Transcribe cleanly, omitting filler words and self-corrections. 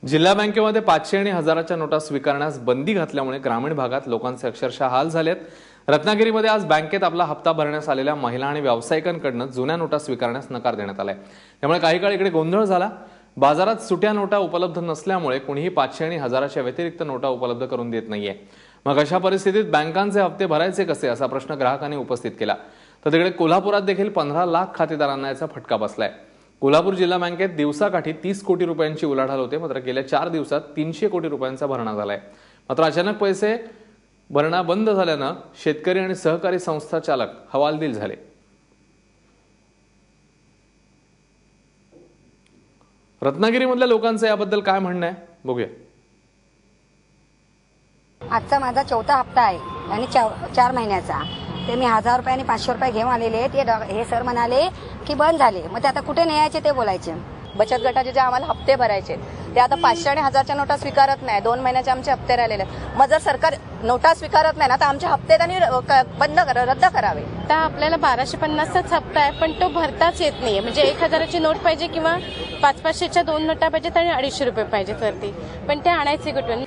जिल्हा बँकेमध्ये 500 आणि 1000च्या नोटा स्वीकारण्यास बंदी घातल्यामुळे ग्रामीण भागात लोकांचे अक्षरशः हाल झालेत। रत्नागिरीमध्ये आज बँकेत आपला हप्ता भरण्यास आलेल्या महिला आणि व्यावसायिकांकडून जुन्या नोटा स्वीकारण्यास नकार देण्यात आलाय। त्यामुळे काही काळ इकडे गोंधळ झाला। बाजारात सुट्या नोटा उपलब्ध नसल्यामुळे कोणीही 500 आणि 1000च्या व्यतिरिक्त नोटा उपलब्ध करून देत नाहीये। मग अशा परिस्थितीत बँकांचे हप्ते भरायचे कसे असा प्रश्न ग्राहकांनी उपस्थित केला। तर तिकडे कोल्हापुरात देखील 15 लाख खातेदारांना याचा फटका बसलाय। कोल्हापूर जिल्हा बँकेत दिवसाकाठी 30 कोटी रुपयांची उलाढाल होते, मात्र गेल्या 4 दिवसात 300 कोटी रुपयांचा भरणा झालाय। मात्र अचानक पैसे भरणा बंद झाल्यानं शेतकरी आणि सहकारी संस्था चालक हवालदिल झाले। रत्नागिरीमधल्या लोकांचं याबद्दल काय म्हणणं आहे बघूया। आजचा माझा 4था हप्ता आहे आणि 4 महिन्याचा। ते मी 1000 रुपये आणि 500 रुपये घेऊन आलेले। ते हे सर म्हणाले की बंद झाले, मग ते आता कुठे न्यायचे ते बोलायचे। बचत गटाचे जे आम्हाला हप्ते भरायचे ते आता 500 आणि 1000च्या नोटा स्वीकारत नाही। 2 महिन्याचे आमचे हप्ते राहिलेले। मग जर सरकार नोटा स्वीकारत नाही ना तर आमचे हप्ते त्यांनी रद्द करावे। आता आपल्याला 1250चाच हप्ता आहे, पण तो भरताच येत नाहीये। म्हणजे 1000ची नोट पाहिजे किंवा 500-500च्या 2 नोटा पाहिजेत आणि 250 रुपये पाहिजेत वरती, पण ते आणायचे कुठून।